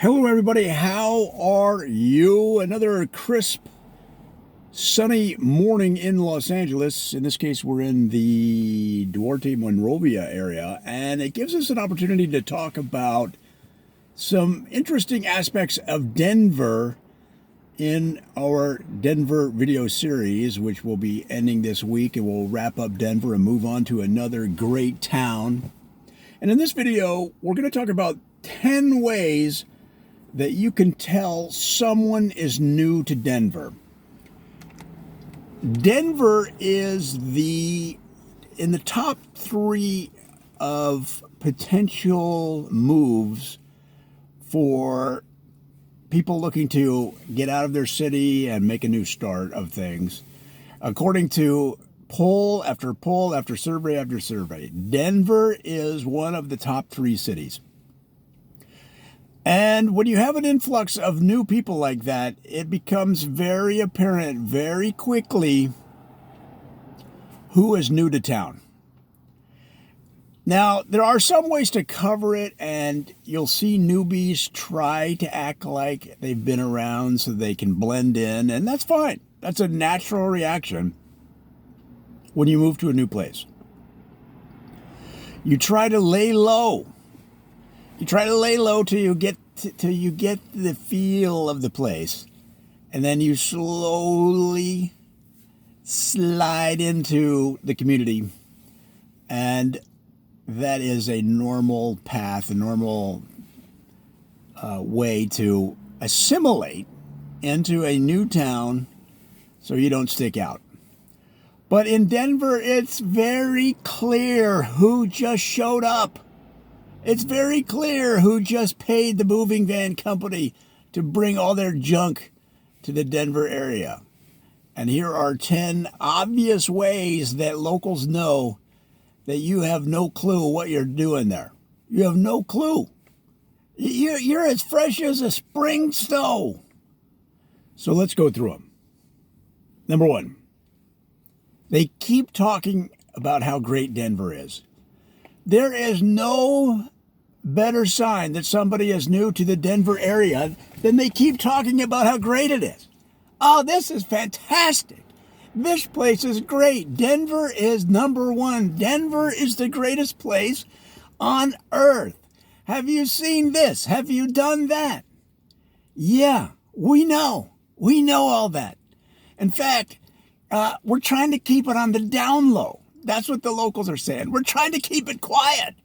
Hello, everybody. How are you? Another crisp, sunny morning in Los Angeles. In this case, we're in the Duarte Monrovia area, and it gives us an opportunity to talk about some interesting aspects of Denver in our Denver video series, which will be ending this week, and we'll wrap up Denver and move on to another great town. And in this video, we're going to talk about 10 ways that you can tell someone is new to Denver. Denver is in the top 3 of potential moves for people looking to get out of their city and make a new start of things. According to poll after poll after survey, Denver is one of the top 3 cities. And when you have an influx of new people like that, it becomes very apparent very quickly who is new to town. Now, there are some ways to cover it, and you'll see newbies try to act like they've been around so they can blend in, and that's fine. That's a natural reaction when you move to a new place. You try to lay low. You try to lay low till you get the feel of the place, and then you slowly slide into the community, and that is a normal path, a normal way to assimilate into a new town so you don't stick out. But in Denver, it's very clear who just showed up. It's very clear who just paid the moving van company to bring all their junk to the Denver area. And here are 10 obvious ways that locals know that you have no clue what you're doing there. You have no clue. You're as fresh as a spring snow. So let's go through them. Number 1, they keep talking about how great Denver is. There is no better sign that somebody is new to the Denver area than they keep talking about how great it is. Oh, this is fantastic. This place is great. Denver is number 1. Denver is the greatest place on earth. Have you seen this? Have you done that? Yeah, we know. We know all that. In fact, we're trying to keep it on the down low. That's what the locals are saying. We're trying to keep it quiet.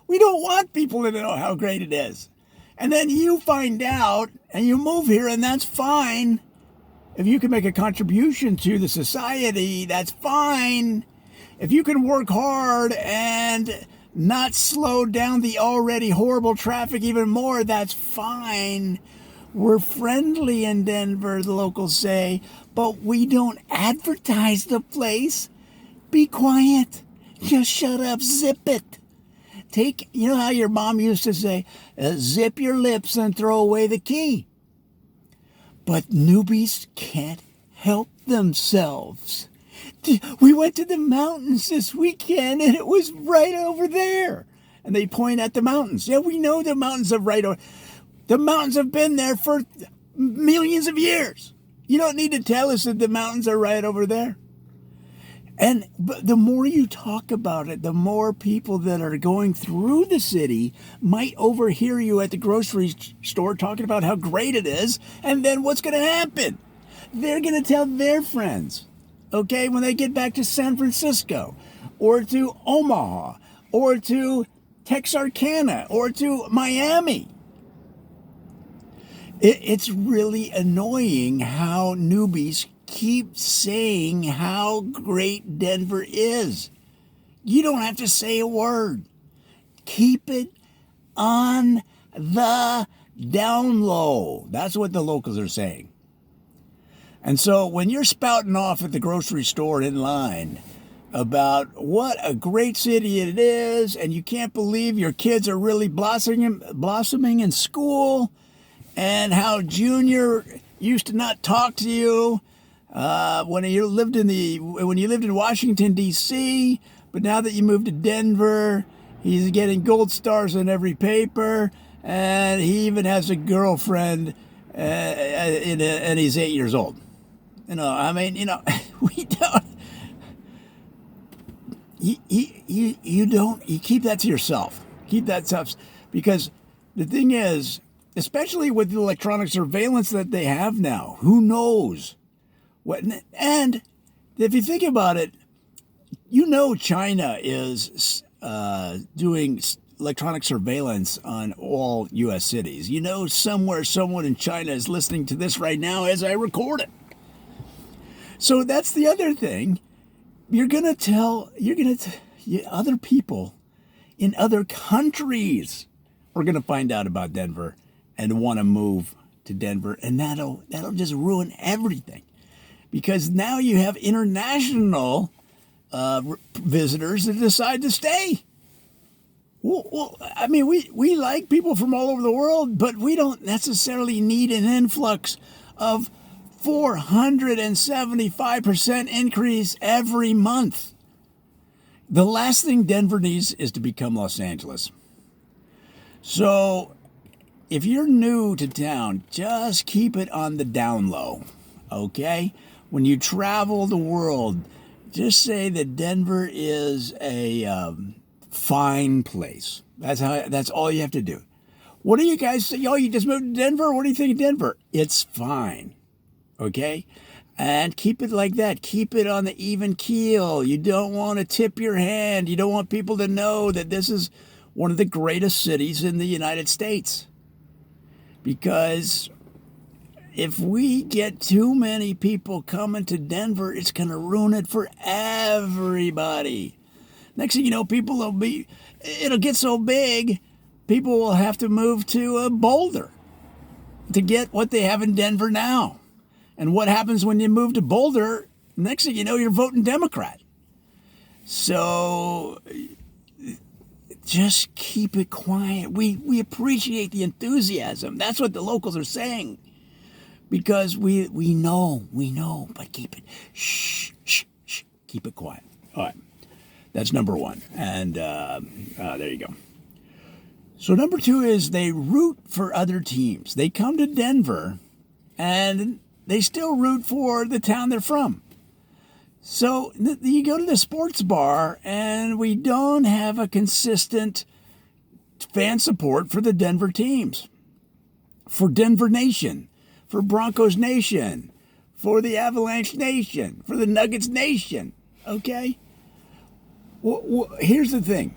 We don't want people to know how great it is. And then you find out and you move here, and that's fine. If you can make a contribution to the society, that's fine. If you can work hard and not slow down the already horrible traffic even more, that's fine. We're friendly in Denver, the locals say, but we don't advertise the place. Be quiet. Just shut up. Zip it. You know how your mom used to say, zip your lips and throw away the key. But newbies can't help themselves. We went to the mountains this weekend, and it was right over there. And they point at the mountains. Yeah, we know the mountains are right over. The mountains have been there for millions of years. You don't need to tell us that the mountains are right over there. And the more you talk about it, the more people that are going through the city might overhear you at the grocery store talking about how great it is. And then what's going to happen? They're going to tell their friends, okay, when they get back to San Francisco or to Omaha or to Texarkana or to Miami. It's really annoying how newbies keep saying how great Denver is. You don't have to say a word. Keep it on the down low. That's what the locals are saying. And so when you're spouting off at the grocery store in line about what a great city it is, and you can't believe your kids are really blossoming in school, and how Junior used to not talk to you, when you lived in Washington, D.C., but now that you moved to Denver, he's getting gold stars in every paper, and he even has a girlfriend, and he's 8 years old. I mean, we don't. You keep that to yourself. Keep that stuff, because the thing is, especially with the electronic surveillance that they have now, who knows what? And if you think about it, China is doing electronic surveillance on all U.S. cities. Somewhere someone in China is listening to this right now as I record it. So that's the other thing. Other people in other countries are going to find out about Denver and want to move to Denver, and that'll just ruin everything, because now you have international visitors that decide to stay. Well, I mean, we like people from all over the world, but we don't necessarily need an influx of 475% increase every month. The last thing Denver needs is to become Los Angeles. So if you're new to town, just keep it on the down low, okay? When you travel the world, just say that Denver is a fine place. That's all you have to do. What do you guys say? You just moved to Denver? What do you think of Denver? It's fine. Okay? And keep it like that. Keep it on the even keel. You don't want to tip your hand. You don't want people to know that this is one of the greatest cities in the United States. Because if we get too many people coming to Denver, it's going to ruin it for everybody. Next thing you know, it'll get so big, people will have to move to Boulder to get what they have in Denver now. And what happens when you move to Boulder? Next thing you know, you're voting Democrat. So just keep it quiet. We appreciate the enthusiasm. That's what the locals are saying. Because we know, but keep it, shh, keep it quiet. All right, that's number one. And there you go. So number two is they root for other teams. They come to Denver and they still root for the town they're from. So you go to the sports bar and we don't have a consistent fan support for the Denver teams, for Denver Nation, for Broncos Nation, for the Avalanche Nation, for the Nuggets Nation, okay? Well, here's the thing.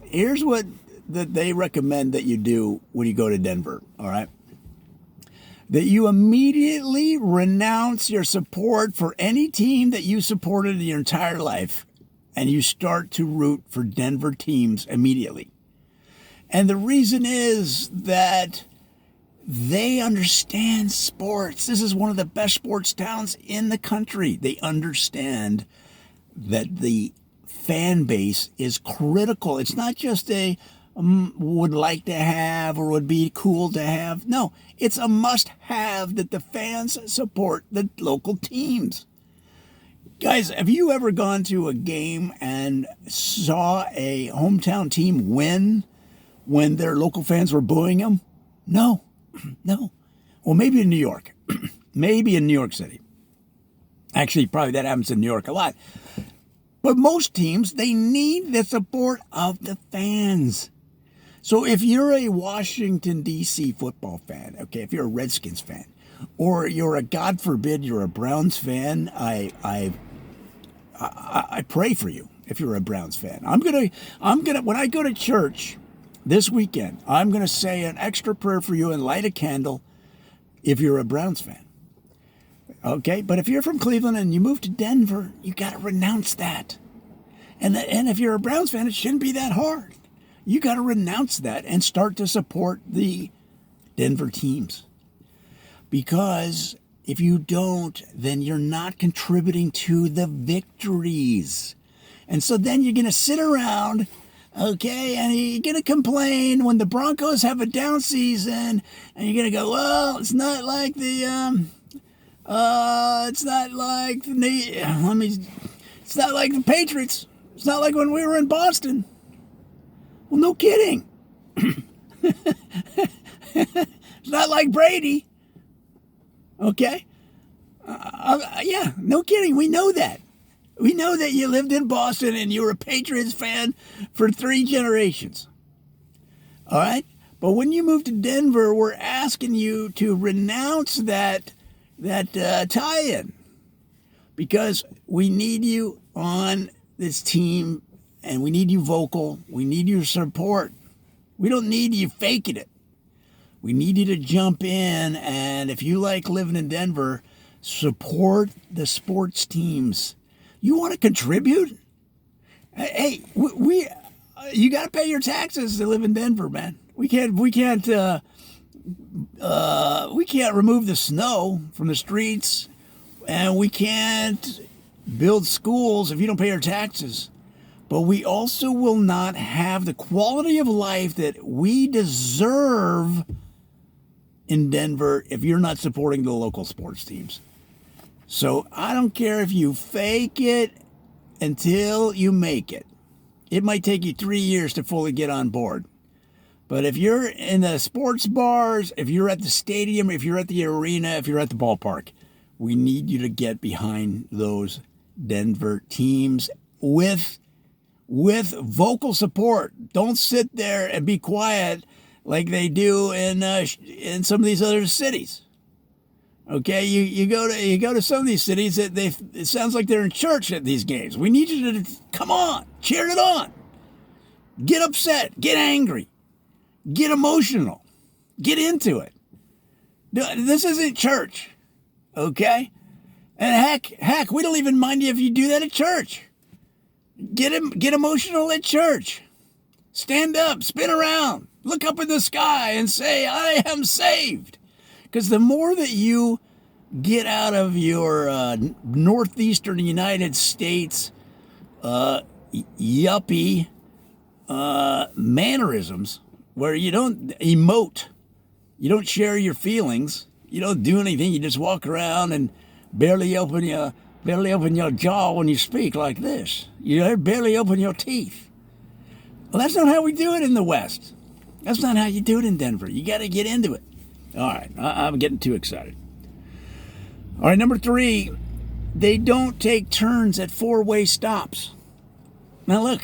Here's what they recommend that you do when you go to Denver, all right? That you immediately renounce your support for any team that you supported in your entire life, and you start to root for Denver teams immediately. And the reason is that they understand sports. This is one of the best sports towns in the country. They understand that the fan base is critical. It's not just a would like to have or would be cool to have. No, it's a must-have that the fans support the local teams. Guys, have you ever gone to a game and saw a hometown team win when their local fans were booing them? No. Well, maybe in New York. Maybe in New York City. Actually, probably that happens in New York a lot. But most teams, they need the support of the fans. So if you're a Washington, D.C. football fan, okay, if you're a Redskins fan, or you're God forbid, you're a Browns fan, I pray for you if you're a Browns fan. I'm gonna when I go to church this weekend, I'm gonna say an extra prayer for you and light a candle if you're a Browns fan. Okay, but if you're from Cleveland and you move to Denver, you got to renounce that. And if you're a Browns fan, it shouldn't be that hard. You got to renounce that and start to support the Denver teams. Because if you don't, then you're not contributing to the victories. And so then you're going to sit around, okay, and you're going to complain when the Broncos have a down season, and you're going to go, well, it's not like the Patriots. It's not like when we were in Boston. Well, no kidding. It's not like Brady. Okay? Yeah, no kidding. We know that. We know that you lived in Boston and you were a Patriots fan for 3 generations. All right? But when you move to Denver, we're asking you to renounce that tie-in, because we need you on this team, and we need you vocal. We need your support. We don't need you faking it. We need you to jump in, and if you like living in Denver, support the sports teams. You want to contribute? Hey, you got to pay your taxes to live in Denver, man. We can't remove the snow from the streets, and we can't build schools if you don't pay your taxes. But we also will not have the quality of life that we deserve in Denver if you're not supporting the local sports teams. So I don't care if you fake it until you make it. It might take you 3 years to fully get on board. But if you're in the sports bars, if you're at the stadium, if you're at the arena, if you're at the ballpark, we need you to get behind those Denver teams with vocal support. Don't sit there and be quiet like they do in some of these other cities. Okay, you go to some of these cities that it sounds like they're in church at these games. We need you to come on, cheer it on, get upset, get angry, get emotional, get into it. This isn't church, okay? And heck, we don't even mind you if you do that at church. Get emotional at church. Stand up, spin around, look up in the sky and say, I am saved. Because the more that you get out of your northeastern United States yuppie mannerisms, where you don't emote, you don't share your feelings, you don't do anything, you just walk around and barely open your jaw when you speak like this. You barely open your teeth. Well, that's not how we do it in the West. That's not how you do it in Denver. You got to get into it. All right, I'm getting too excited. All right, number 3, they don't take turns at 4-way stops. Now, look,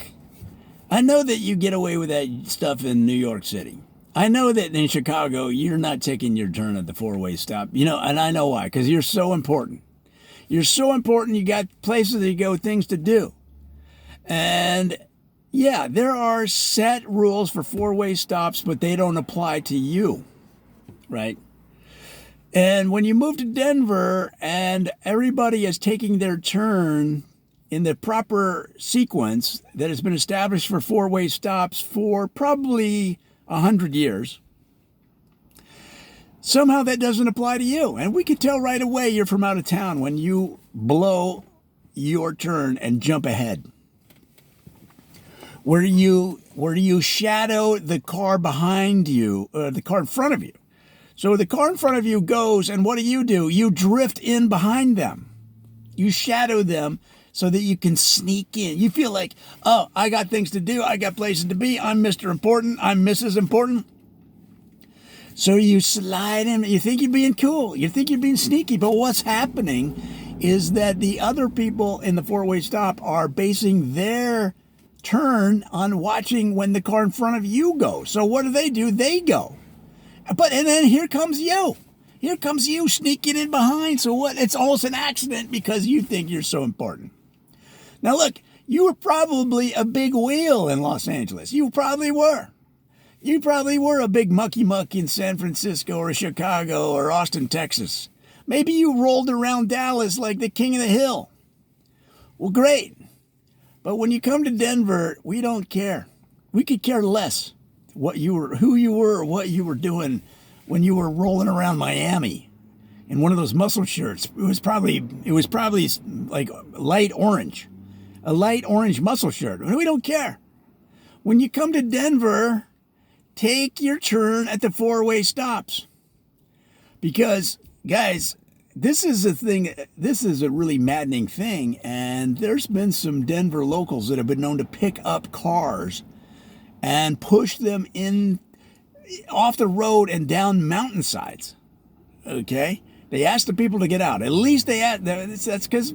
I know that you get away with that stuff in New York City. I know that in Chicago, you're not taking your turn at the 4-way stop. And I know why, because you're so important. You're so important, you got places to go, things to do. And yeah, there are set rules for 4-way stops, but they don't apply to you. Right? And when you move to Denver and everybody is taking their turn in the proper sequence that has been established for 4-way stops for probably 100 years, somehow that doesn't apply to you. And we can tell right away you're from out of town when you blow your turn and jump ahead. Where you shadow the car behind you, or the car in front of you. So the car in front of you goes, and what do? You drift in behind them. You shadow them so that you can sneak in. You feel like, oh, I got things to do. I got places to be. I'm Mr. Important. I'm Mrs. Important. So you slide in. You think you're being cool. You think you're being sneaky. But what's happening is that the other people in the 4-way stop are basing their turn on watching when the car in front of you goes. So what do? They go. And then here comes you. Here comes you sneaking in behind. So what? It's almost an accident because you think you're so important. Now look, you were probably a big wheel in Los Angeles. You probably were. You probably were a big mucky muck in San Francisco or Chicago or Austin, Texas. Maybe you rolled around Dallas like the king of the hill. Well, great. But when you come to Denver, we don't care. We could care less who you were, or what you were doing when you were rolling around Miami in one of those muscle shirts. It was probably like a light orange muscle shirt. We don't care. When you come to Denver, take your turn at the 4-way stops. Because, guys, this is a really maddening thing, and there's been some Denver locals that have been known to pick up cars and push them in off the road and down mountainsides. Okay? They ask the people to get out. At least that's because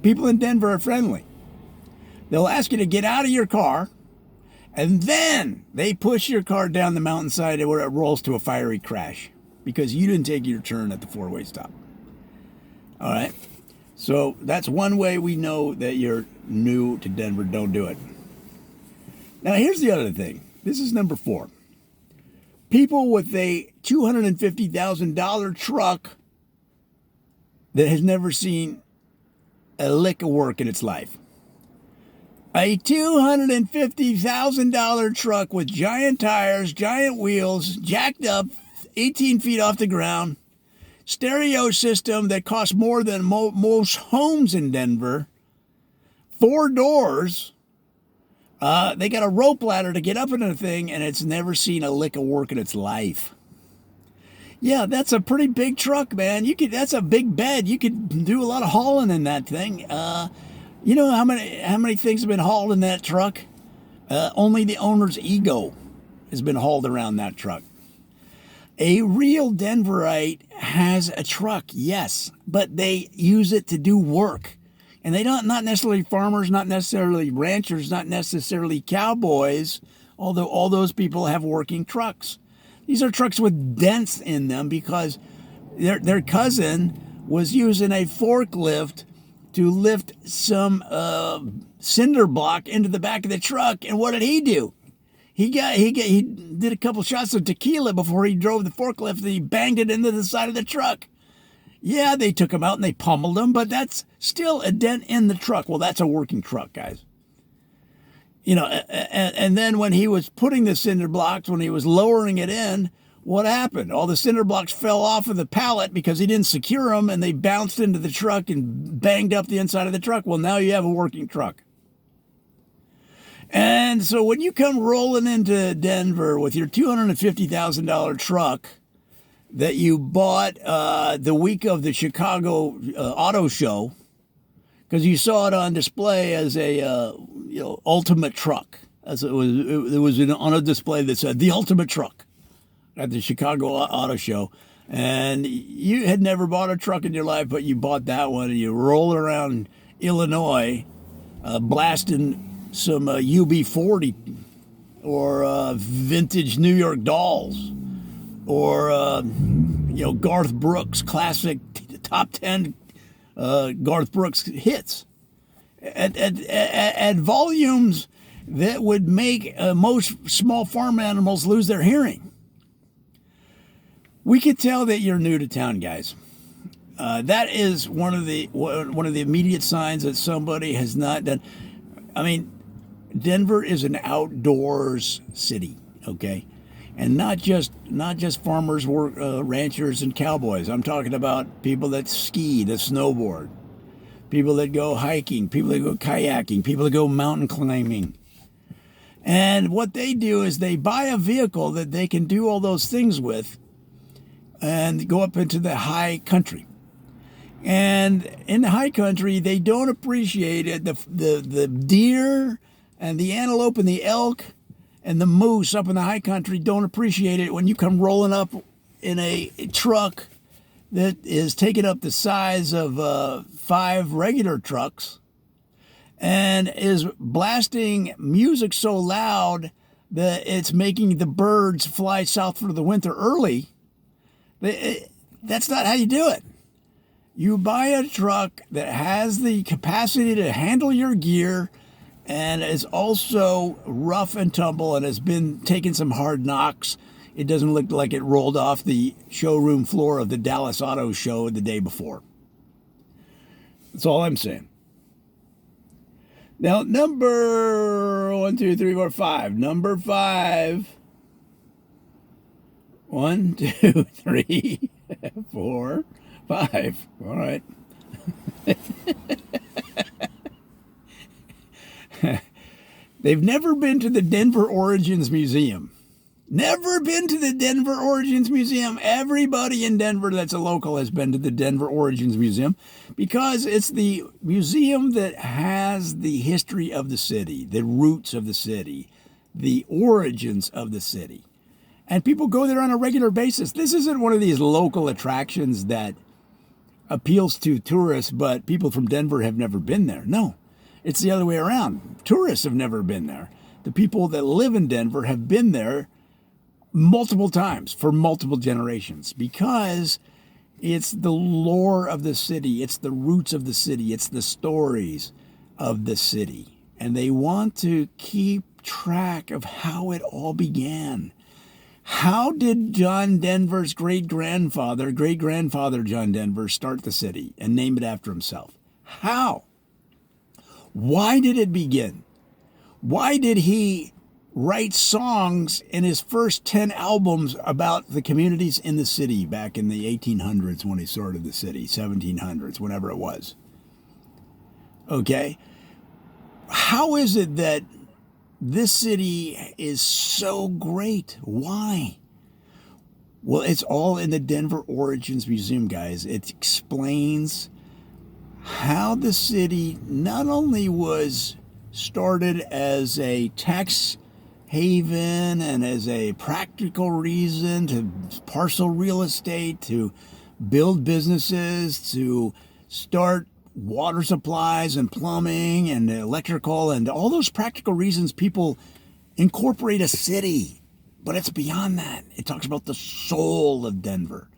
people in Denver are friendly. They'll ask you to get out of your car, and then they push your car down the mountainside where it rolls to a fiery crash because you didn't take your turn at the four-way stop. All right? So that's one way we know that you're new to Denver. Don't do it. Now, here's the other thing. This is number 4. People with a $250,000 truck that has never seen a lick of work in its life. A $250,000 truck with giant tires, giant wheels, jacked up 18 feet off the ground, stereo system that costs more than most homes in Denver, 4 doors. They got a rope ladder to get up into the thing, and it's never seen a lick of work in its life. Yeah, that's a pretty big truck, man. That's a big bed. You could do a lot of hauling in that thing. You know how many things have been hauled in that truck? Only the owner's ego has been hauled around that truck. A real Denverite has a truck, yes, but they use it to do work. And they don't, not necessarily farmers, not necessarily ranchers, not necessarily cowboys, although all those people have working trucks. These are trucks with dents in them because their cousin was using a forklift to lift some cinder block into the back of the truck. And what did he do? He did a couple shots of tequila before he drove the forklift, and he banged it into the side of the truck. Yeah, they took him out and they pummeled him, but that's still a dent in the truck. Well, that's a working truck, guys. You know, and then when he was putting the cinder blocks, when he was lowering it in, what happened? All the cinder blocks fell off of the pallet because he didn't secure them, and they bounced into the truck and banged up the inside of the truck. Well, now you have a working truck. And so when you come rolling into Denver with your $250,000 truck that you bought the week of the Chicago Auto Show, because you saw it on display as a ultimate truck, as it was on a display that said the ultimate truck at the Chicago Auto Show, and you had never bought a truck in your life, but you bought that one, and you roll around Illinois, blasting some UB40 or vintage New York Dolls, or Garth Brooks classic top 10 Garth Brooks hits at volumes that would make most small farm animals lose their hearing. We could tell that you're new to town, guys. That is one of the immediate signs that somebody has not done. I mean, Denver is an outdoors city, okay? And not just farmers, ranchers, and cowboys. I'm talking about people that ski, that snowboard, people that go hiking, people that go kayaking, people that go mountain climbing. And what they do is they buy a vehicle that they can do all those things with and go up into the high country. And in the high country, they don't appreciate it. The deer and the antelope and the elk and the moose up in the high country don't appreciate it when you come rolling up in a truck that is taking up the size of 5 regular trucks and is blasting music so loud that it's making the birds fly south for the winter early. That's not how you do it. You buy a truck that has the capacity to handle your gear and is also rough and tumble and has been taking some hard knocks. It doesn't look like it rolled off the showroom floor of the Dallas Auto Show the day before. That's all I'm saying. Now, number 1, 2, 3, 4, 5. Number 5. 1, 2, 3, 4, 5. All right. They've never been to the Denver Origins Museum. Never been to the Denver Origins Museum. Everybody in Denver that's a local has been to the Denver Origins Museum because it's the museum that has the history of the city, the roots of the city, the origins of the city. And people go there on a regular basis. This isn't one of these local attractions that appeals to tourists, but people from Denver have never been there. No, it's the other way around. Tourists have never been there. The people that live in Denver have been there multiple times for multiple generations because it's the lore of the city. It's the roots of the city. It's the stories of the city. And they want to keep track of how it all began. How did John Denver's great-grandfather John Denver, start the city and name it after himself? How? Why did it begin? Why did he write songs in his first 10 albums about the communities in the city back in the 1800s when he started the city, 1700s, whenever it was? Okay? How is it that this city is so great? Why? Well, it's all in the Denver Origins Museum, guys. It explains how the city not only was started as a tax haven and as a practical reason to parcel real estate, to build businesses, to start water supplies and plumbing and electrical and all those practical reasons people incorporate a city. But it's beyond that. It talks about the soul of Denver.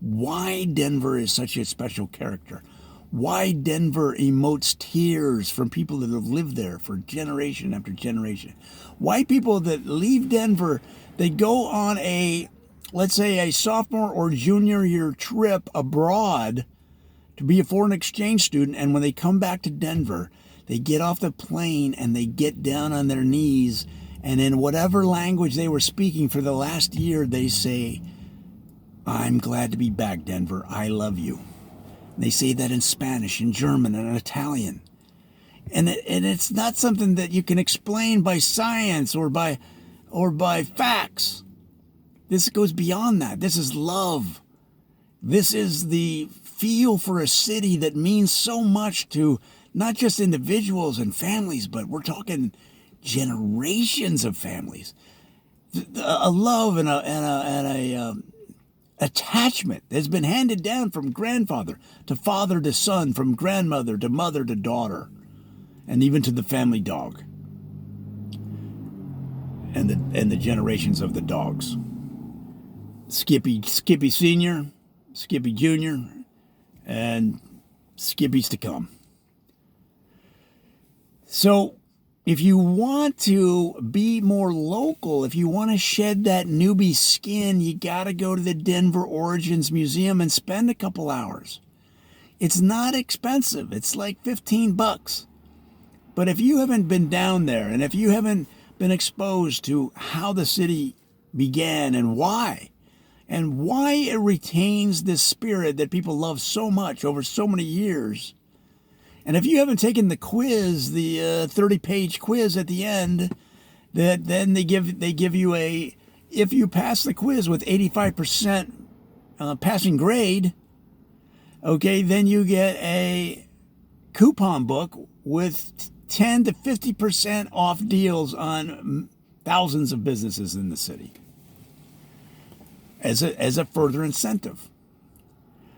Why Denver is such a special character. Why Denver emotes tears from people that have lived there for generation after generation. Why people that leave Denver, they go on let's say a sophomore or junior year trip abroad to be a foreign exchange student, and when they come back to Denver, they get off the plane and they get down on their knees, and in whatever language they were speaking for the last year, they say, "I'm glad to be back, Denver. I love you." And they say that in Spanish, in German, and in Italian. And it's not something that you can explain by science or by facts. This goes beyond that. This is love. This is the feel for a city that means so much to not just individuals and families, but we're talking generations of families. A love and a attachment that's been handed down from grandfather to son, from grandmother to mother to daughter, and even to the family dog and the generations of the dogs. Skippy Senior, Skippy Junior, and Skippies to come. So if you want to be more local, if you want to shed that newbie skin, you got to go to the Denver Origins Museum and spend a couple hours. It's not expensive. It's like $15. But if you haven't been down there, and if you haven't been exposed to how the city began and why it retains this spirit that people love so much over so many years, and if you haven't taken the quiz, the 30-page quiz at the end, that then they give you if you pass the quiz with 85% passing grade, okay, then you get a coupon book with 10 to 50% off deals on thousands of businesses in the city as a further incentive.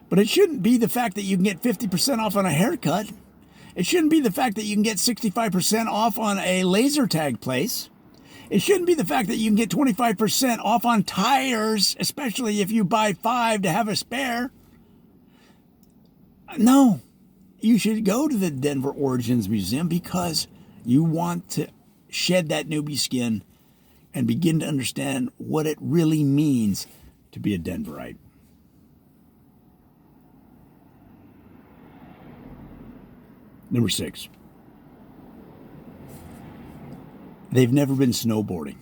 But it shouldn't be the fact that you can get 50% off on a haircut. It shouldn't be the fact that you can get 65% off on a laser tag place. It shouldn't be the fact that you can get 25% off on tires, especially if you buy 5 to have a spare. No, you should go to the Denver Origins Museum because you want to shed that newbie skin and begin to understand what it really means to be a Denverite. Number 6. They've never been snowboarding.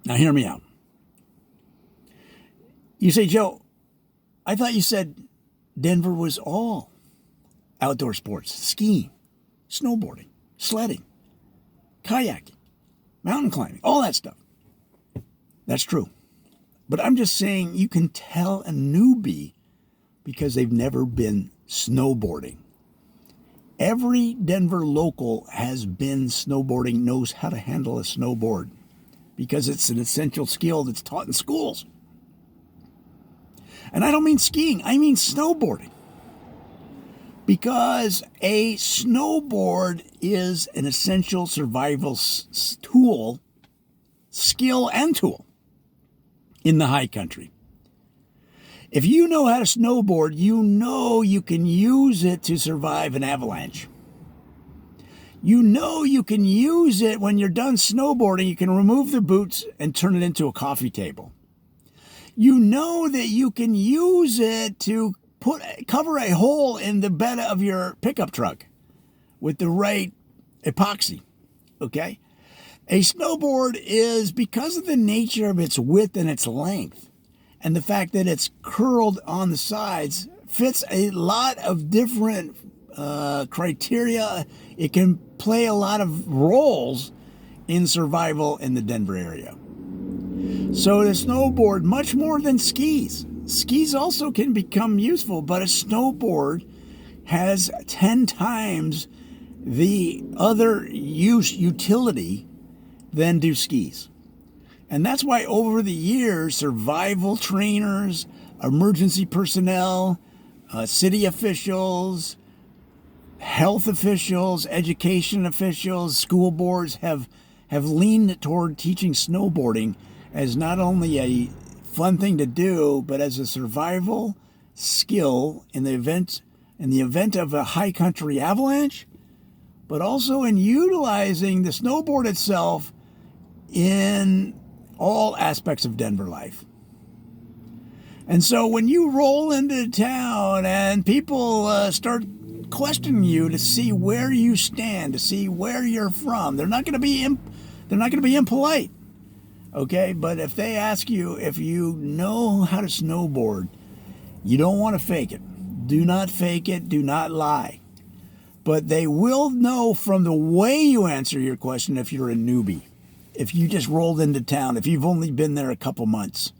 Now hear me out. You say, Joe, I thought you said Denver was all outdoor sports: skiing, snowboarding, sledding, kayaking, mountain climbing, all that stuff. That's true. But I'm just saying you can tell a newbie because they've never been snowboarding. Every Denver local has been snowboarding, knows how to handle a snowboard, because it's an essential skill that's taught in schools. And I don't mean skiing, I mean snowboarding. Because a snowboard is an essential survival tool, skill and tool in the high country. If you know how to snowboard, you know you can use it to survive an avalanche. You know you can use it when you're done snowboarding. You can remove the boots and turn it into a coffee table. You know that you can use it to cover a hole in the bed of your pickup truck with the right epoxy, okay? A snowboard is, because of the nature of its width and its length, and the fact that it's curled on the sides, fits a lot of different criteria. It can play a lot of roles in survival in the Denver area. So the snowboard, much more than skis. Skis also can become useful, but a snowboard has 10 times the other utility than do skis. And that's why over the years, survival trainers, emergency personnel, city officials, health officials, education officials, school boards have leaned toward teaching snowboarding as not only a fun thing to do, but as a survival skill in the event of a high country avalanche, but also in utilizing the snowboard itself in all aspects of Denver life. And so when you roll into town and people start questioning you to see where you stand, to see where you're from, they're not going to be impolite, okay? But if they ask you if you know how to snowboard, you don't want to fake it. Do not fake it. Do not lie. But they will know from the way you answer your question if you're a newbie, if you just rolled into town, if you've only been there a couple months.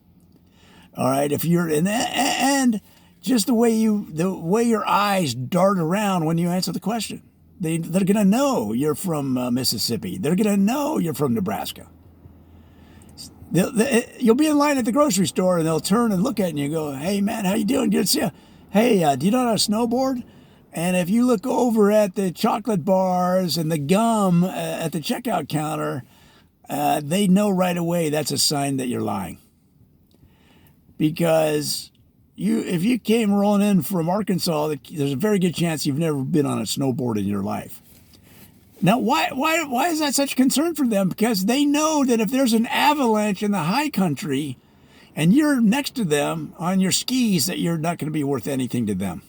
All right, if you're in, and just the way your eyes dart around when you answer the question, they're going to know you're from Mississippi. They're going to know you're from Nebraska. You'll be in line at the grocery store and they'll turn and look at you and go, "Hey man, how you doing? Good to see you. Hey, do you know how to snowboard?" And if you look over at the chocolate bars and the gum at the checkout counter, they know right away that's a sign that you're lying. Because if you came rolling in from Arkansas, there's a very good chance you've never been on a snowboard in your life. Now, why is that such a concern for them? Because they know that if there's an avalanche in the high country and you're next to them on your skis, that you're not going to be worth anything to them.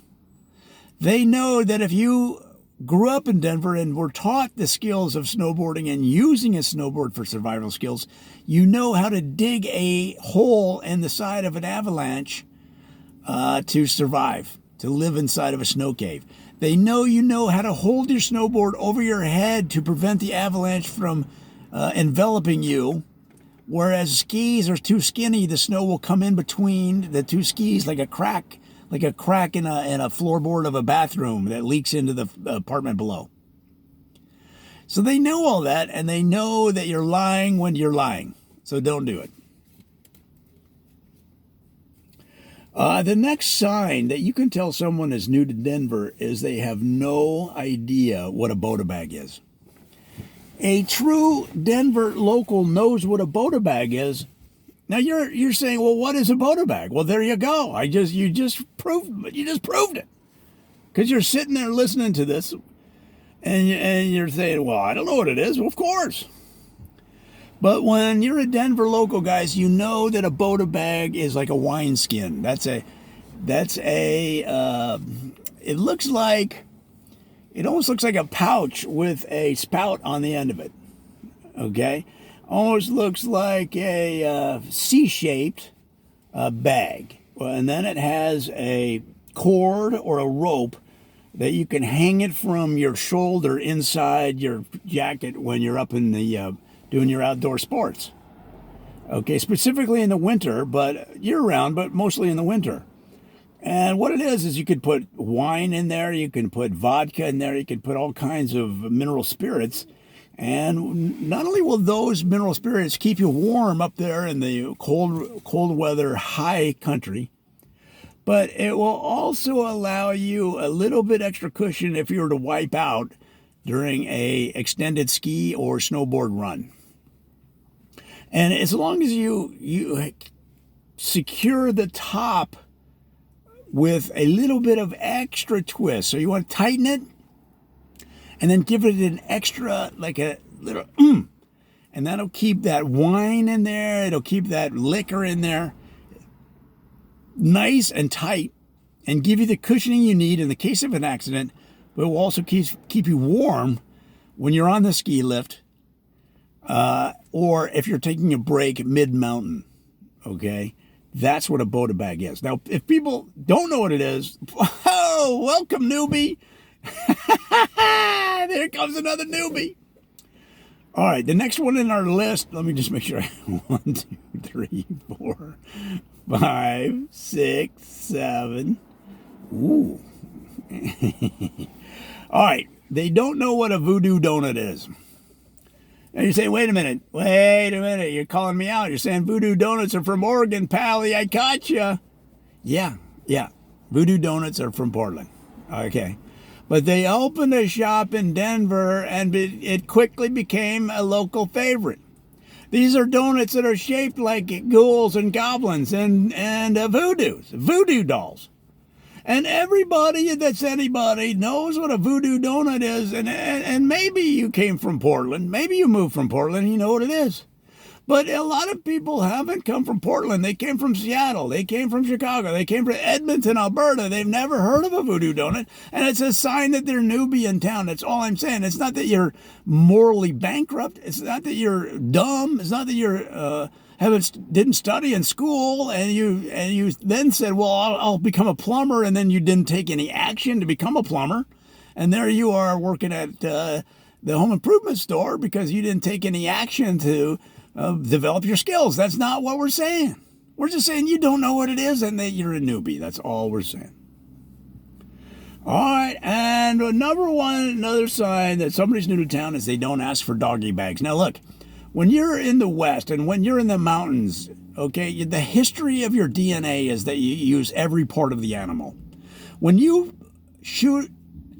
They know that if you grew up in Denver and were taught the skills of snowboarding and using a snowboard for survival skills, you know how to dig a hole in the side of an avalanche to survive, to live inside of a snow cave. They know you know how to hold your snowboard over your head to prevent the avalanche from enveloping you, whereas skis are too skinny. The snow will come in between the two skis like a crack in a floorboard of a bathroom that leaks into the apartment below. So they know all that, and they know that you're lying when you're lying. So don't do it. The next sign that you can tell someone is new to Denver is they have no idea what a Bota bag is. A true Denver local knows what a Bota bag is. Now you're saying, well, what is a Bota bag? Well, there you go. You just proved it, because you're sitting there listening to this, and you're saying, well, I don't know what it is. Well, of course. But when you're a Denver local, guys, you know that a Bota bag is like a wineskin. It almost looks like a pouch with a spout on the end of it. Okay? Almost looks like a C-shaped bag. And then it has a cord or a rope that you can hang it from your shoulder inside your jacket when you're up in the doing your outdoor sports. Okay, specifically in the winter, but year-round, but mostly in the winter. And what it is you could put wine in there, you can put vodka in there, you can put all kinds of mineral spirits, And not only will those mineral spirits keep you warm up there in the cold weather high country, but it will also allow you a little bit extra cushion if you were to wipe out during a extended ski or snowboard run. And as long as you secure the top with a little bit of extra twist, so you want to tighten it, and then give it an extra, like a little, and that'll keep that wine in there. It'll keep that liquor in there nice and tight and give you the cushioning you need in the case of an accident, but it will also keep you warm when you're on the ski lift or if you're taking a break mid-mountain, okay? That's what a Bota bag is. Now, if people don't know what it is, oh, welcome, newbie. There comes another newbie. All right, the next one in our list, let me just make sure. 1, 2, 3, 4, 5, 6, 7. Ooh. All right, they don't know what a voodoo donut is. And you say, wait a minute, you're calling me out. You're saying voodoo donuts are from Oregon, Pally, I caught you. Yeah, voodoo donuts are from Portland. Okay. But they opened a shop in Denver, and it quickly became a local favorite. These are donuts that are shaped like ghouls and goblins and voodoo dolls. And everybody that's anybody knows what a voodoo donut is. And maybe you came from Portland. Maybe you moved from Portland and you know what it is. But a lot of people haven't come from Portland. They came from Seattle. They came from Chicago. They came from Edmonton, Alberta. They've never heard of a voodoo donut. And it's a sign that they're newbie in town. That's all I'm saying. It's not that you're morally bankrupt. It's not that you're dumb. It's not that you're didn't study in school and you then said, well, I'll become a plumber, and then you didn't take any action to become a plumber. And there you are working at the home improvement store because you didn't take any action to develop your skills. That's not what we're saying. We're just saying you don't know what it is and that you're a newbie. That's all we're saying. All right, and another sign that somebody's new to town is they don't ask for doggy bags. Now look, when you're in the West and when you're in the mountains, okay, the history of your DNA is that you use every part of the animal. When you shoot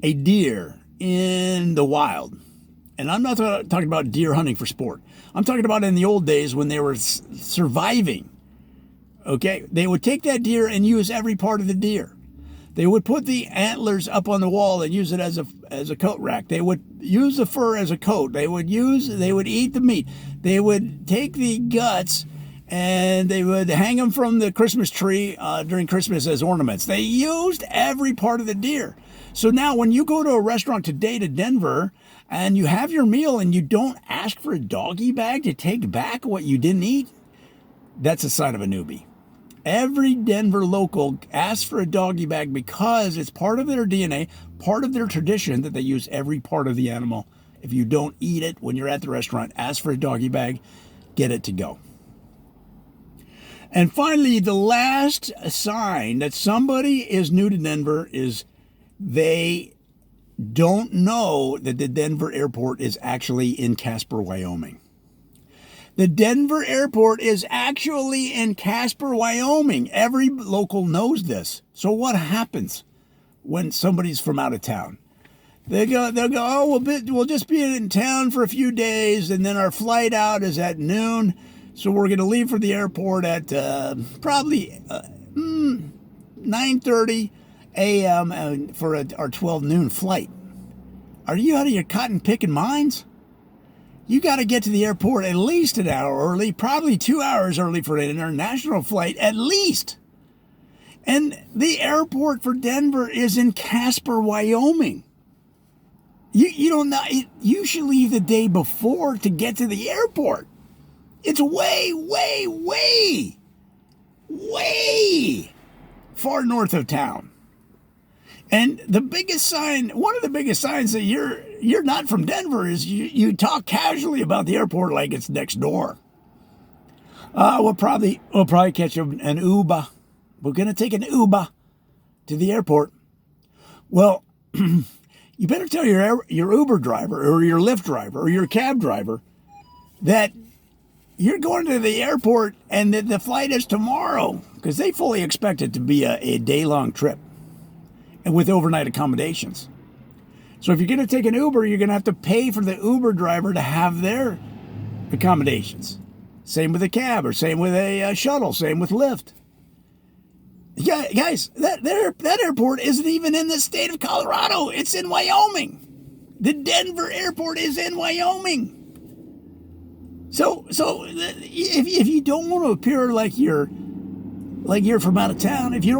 a deer in the wild, and I'm not talking about deer hunting for sport. I'm talking about in the old days when they were surviving. Okay, they would take that deer and use every part of the deer. They would put the antlers up on the wall and use it as a coat rack. They would use the fur as a coat. They would eat the meat. They would take the guts and they would hang them from the Christmas tree during Christmas as ornaments. They used every part of the deer. So now when you go to a restaurant today to Denver and you have your meal and you don't ask for a doggy bag to take back what you didn't eat, that's a sign of a newbie. Every Denver local asks for a doggy bag because it's part of their DNA, part of their tradition that they use every part of the animal. If you don't eat it when you're at the restaurant, ask for a doggy bag, get it to go. And finally, the last sign that somebody is new to Denver is they don't know that the Denver airport is actually in Casper, Wyoming. The Denver airport is actually in Casper, Wyoming. Every local knows this. So what happens when somebody's from out of town? They'll go, oh, we'll just be in town for a few days, and then our flight out is at noon. So we're going to leave for the airport at probably 9:30 a.m. for our 12 noon flight. Are you out of your cotton picking minds? You got to get to the airport at least an hour early, probably 2 hours early for an international flight, at least. And the airport for Denver is in Casper, Wyoming. You don't know. You should leave the day before to get to the airport. It's way, way, way, way far north of town. And the biggest sign, one of the biggest signs that you're not from Denver is you talk casually about the airport like it's next door. We'll probably catch an Uber. We're gonna take an Uber to the airport. Well, you better tell your Uber driver or your Lyft driver or your cab driver that you're going to the airport and that the flight is tomorrow, because they fully expect it to be a day-long trip and with overnight accommodations. So if you're going to take an Uber, you're going to have to pay for the Uber driver to have their accommodations. Same with a cab, or same with a shuttle, same with Lyft. Yeah, guys, that airport isn't even in the state of Colorado. It's in Wyoming. The Denver airport is in Wyoming. So if you don't want to appear like you're from out of town, if you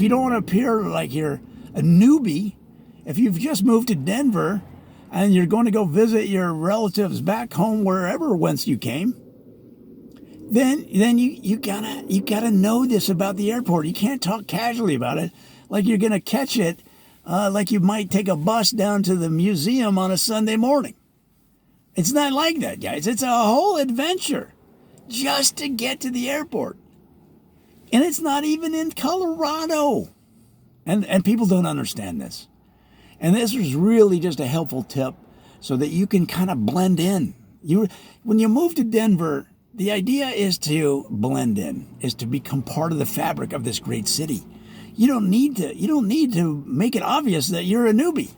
don't want to appear like you're a newbie, if you've just moved to Denver and you're going to go visit your relatives back home wherever whence you came, then you gotta know this about the airport. You can't talk casually about it like you're gonna catch it, like you might take a bus down to the museum on a Sunday morning. It's not like that, guys. It's a whole adventure just to get to the airport, and it's not even in Colorado, and people don't understand this. And this was really just a helpful tip so that you can kind of blend in. When you move to Denver, the idea is to blend in, is to become part of the fabric of this great city. You don't need to make it obvious that you're a newbie.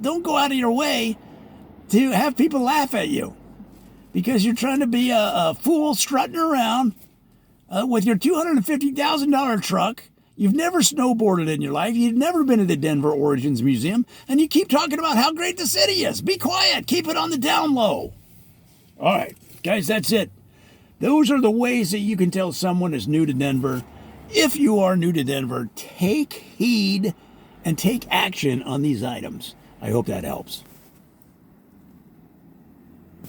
Don't go out of your way to have people laugh at you because you're trying to be a fool strutting around with your $250,000 truck. You've never snowboarded in your life. You've never been to the Denver Origins Museum, and you keep talking about how great the city is. Be quiet. Keep it on the down low. All right, guys, that's it. Those are the ways that you can tell someone is new to Denver. If you are new to Denver, take heed and take action on these items. I hope that helps.